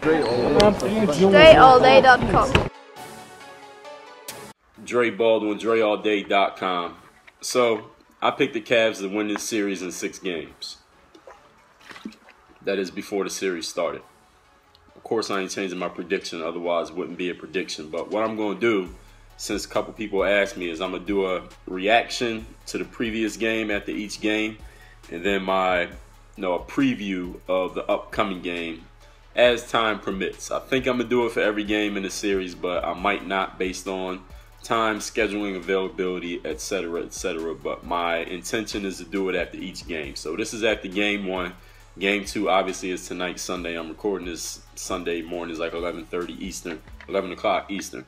DreAllDay.com. Dre Baldwin, DreAllDay.com. So, I picked the Cavs to win this series in 6 games. That is before the series started. Of course, I ain't changing my prediction, otherwise it wouldn't be a prediction. But what I'm going to do, since a couple people asked me, is I'm going to do a reaction to the previous game after each game, and then a preview of the upcoming game as time permits. I think I'm going to do it for every game in the series, but I might not based on time, scheduling, availability, etc., etc. But my intention is to do it after each game. So this is after game 1. Game 2 obviously is tonight, Sunday. I'm recording this Sunday morning. It's like 11:30 Eastern, 11 o'clock Eastern.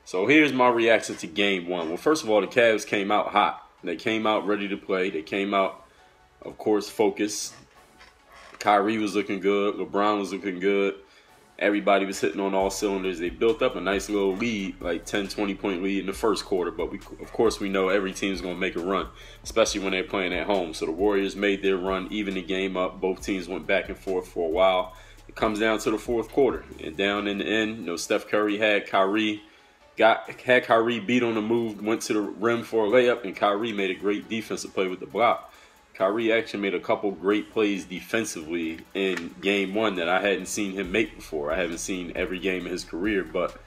So here's my reaction to game 1. Well, first of all, the Cavs came out hot. They came out ready to play. They came out, of course, focused. Kyrie was looking good. LeBron was looking good. Everybody was hitting on all cylinders. They built up a nice little lead, like 10, 20-point lead in the first quarter. But of course, we know every team's going to make a run, especially when they're playing at home. So the Warriors made their run, even the game up. Both teams went back and forth for a while. It comes down to the fourth quarter. And down in the end, Steph Curry had Kyrie beat on the move, went to the rim for a layup, and Kyrie made a great defensive play with the block. Kyrie actually made a couple great plays defensively in game 1 that I hadn't seen him make before. I haven't seen every game in his career, but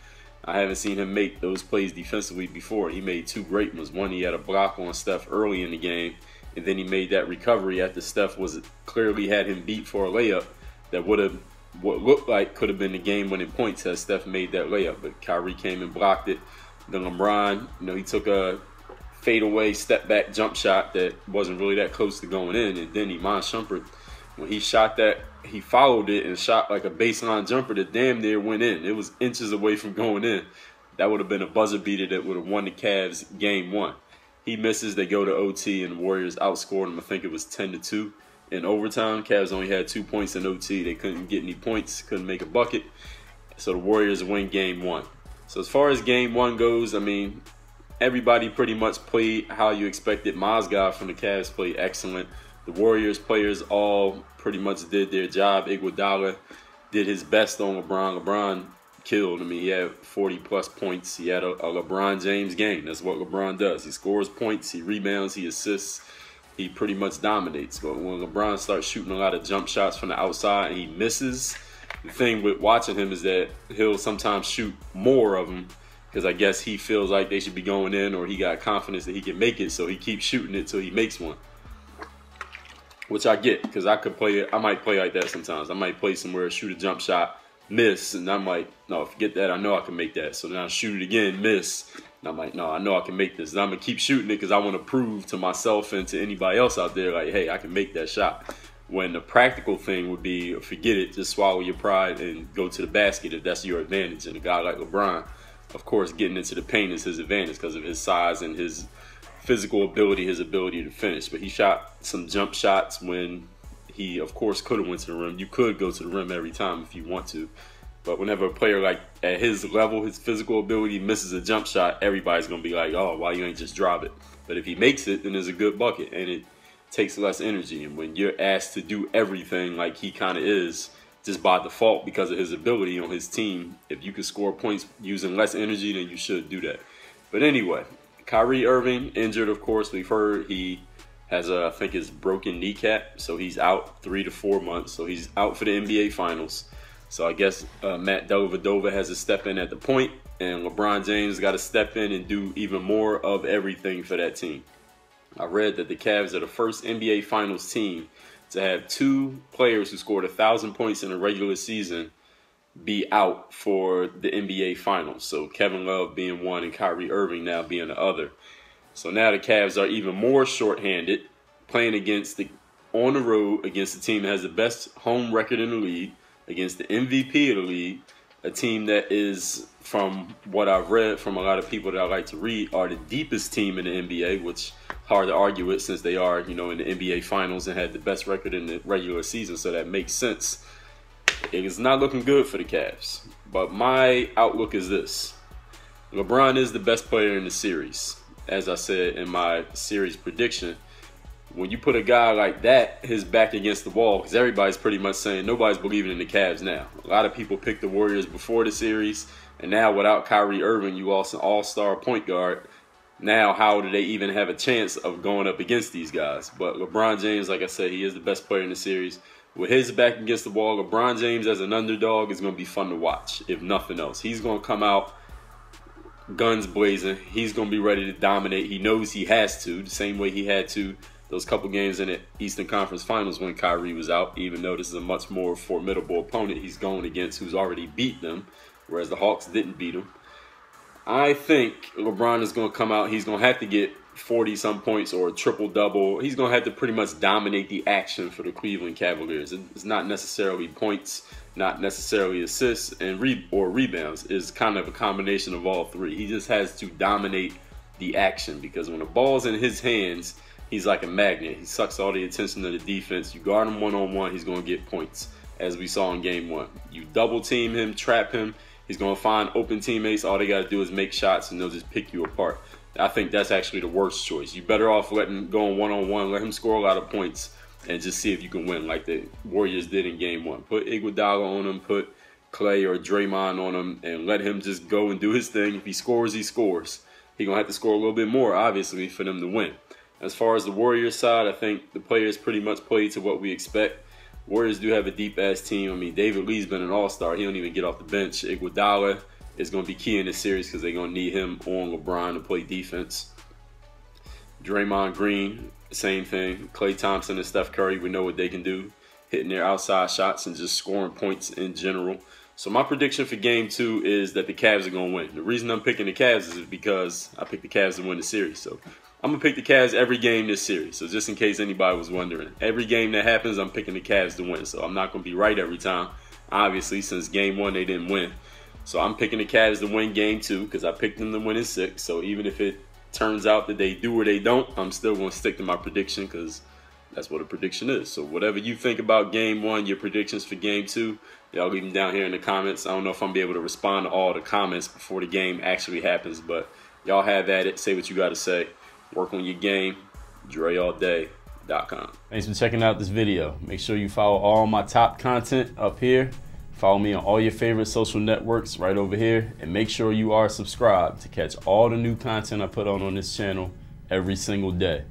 I haven't seen him make those plays defensively before. He made 2 great ones. One, he had a block on Steph early in the game, and then he made that recovery after Steph clearly had him beat for a layup that what looked like could have been the game-winning points had Steph made that layup. But Kyrie came and blocked it. Then LeBron, he took a fadeaway step-back jump shot that wasn't really that close to going in, and then Iman Shumpert, when he shot that, he followed it and shot like a baseline jumper that damn near went in. It was inches away from going in. That would have been a buzzer beater that would have won the Cavs game 1. He misses, they go to OT, and the Warriors outscored them. I think it was 10-2 in overtime. Cavs only had 2 points in OT. They couldn't get any points, couldn't make a bucket. So the Warriors win game 1. So as far as game 1 goes, everybody pretty much played how you expected. Mozgov from the Cavs played excellent. The Warriors players all pretty much did their job. Iguodala did his best on LeBron. LeBron killed. He had 40-plus points. He had a LeBron James game. That's what LeBron does. He scores points, he rebounds, he assists. He pretty much dominates. But when LeBron starts shooting a lot of jump shots from the outside and he misses, the thing with watching him is that he'll sometimes shoot more of them, because I guess he feels like they should be going in, or he got confidence that he can make it, so he keeps shooting it till he makes one. Which I get, because I might play like that sometimes. I might play somewhere, shoot a jump shot, miss, and I'm like, no, forget that. I know I can make that. So then I shoot it again, miss, and I'm like, no, I know I can make this. And I'm going to keep shooting it because I want to prove to myself and to anybody else out there, like, hey, I can make that shot. When the practical thing would be, forget it, just swallow your pride and go to the basket if that's your advantage. And a guy like LeBron, of course, getting into the paint is his advantage because of his size and his physical ability, his ability to finish. But he shot some jump shots when he, of course, could have went to the rim. You could go to the rim every time if you want to. But whenever a player like at his level, his physical ability misses a jump shot, everybody's going to be like, oh, why you ain't just drop it? But if he makes it, then there's a good bucket, and it takes less energy. And when you're asked to do everything like he kind of is, just by default because of his ability on his team, if you can score points using less energy, then you should do that. But anyway, Kyrie Irving injured, of course. We've heard he has I think his broken kneecap, so he's out 3 to 4 months. So he's out for the NBA Finals. So I guess Matt Dellavedova has to step in at the point, and LeBron James got to step in and do even more of everything for that team. I read that the Cavs are the first NBA Finals team to have 2 players who scored 1,000 points in a regular season be out for the NBA Finals. So Kevin Love being one and Kyrie Irving now being the other. So now the Cavs are even more shorthanded, playing on the road against the team that has the best home record in the league, against the MVP of the league, a team that is, from what I've read from a lot of people that I like to read, are the deepest team in the NBA, which hard to argue with since they are, in the NBA Finals and had the best record in the regular season, so that makes sense. It is not looking good for the Cavs, but my outlook is this. LeBron is the best player in the series. As I said in my series prediction, when you put a guy like that, his back against the wall, because everybody's pretty much saying nobody's believing in the Cavs now. A lot of people picked the Warriors before the series, and now without Kyrie Irving, you lost an all-star point guard. Now, how do they even have a chance of going up against these guys? But LeBron James, like I said, he is the best player in the series. With his back against the wall, LeBron James as an underdog is going to be fun to watch, if nothing else. He's going to come out guns blazing. He's going to be ready to dominate. He knows he has to, the same way he had to those couple games in the Eastern Conference Finals when Kyrie was out, even though this is a much more formidable opponent he's going against who's already beat them, whereas the Hawks didn't beat him. I think LeBron is going to come out. He's going to have to get 40-some points or a triple-double. He's going to have to pretty much dominate the action for the Cleveland Cavaliers. It's not necessarily points, not necessarily assists and rebounds. It's kind of a combination of all three. He just has to dominate the action because when the ball's in his hands, he's like a magnet. He sucks all the attention to the defense. You guard him one-on-one, he's going to get points, as we saw in Game 1. You double-team him, trap him, he's going to find open teammates. All they got to do is make shots, and they'll just pick you apart. I think that's actually the worst choice. You're better off letting him go one-on-one, let him score a lot of points, and just see if you can win like the Warriors did in Game 1. Put Iguodala on him, put Clay or Draymond on him, and let him just go and do his thing. If he scores, he scores. He's going to have to score a little bit more, obviously, for them to win. As far as the Warriors side, I think the players pretty much played to what we expect. Warriors do have a deep-ass team. I mean, David Lee's been an all-star. He don't even get off the bench. Iguodala is going to be key in this series because they're going to need him on LeBron to play defense. Draymond Green, same thing. Klay Thompson and Steph Curry, we know what they can do, hitting their outside shots and just scoring points in general. So my prediction for Game 2 is that the Cavs are going to win. The reason I'm picking the Cavs is because I picked the Cavs to win the series. So I'm going to pick the Cavs every game this series. So just in case anybody was wondering, every game that happens, I'm picking the Cavs to win. So I'm not going to be right every time, obviously, since Game 1 they didn't win. So I'm picking the Cavs to win Game 2 because I picked them to win in 6. So even if it turns out that they do or they don't, I'm still going to stick to my prediction because that's what a prediction is. So whatever you think about Game 1, your predictions for Game 2, y'all leave them down here in the comments. I don't know if I'm going to be able to respond to all the comments before the game actually happens, but y'all have at it. Say what you got to say. Work on your game. DreAllDay.com. Thanks for checking out this video. Make sure you follow all my top content up here. Follow me on all your favorite social networks right over here. And make sure you are subscribed to catch all the new content I put on this channel every single day.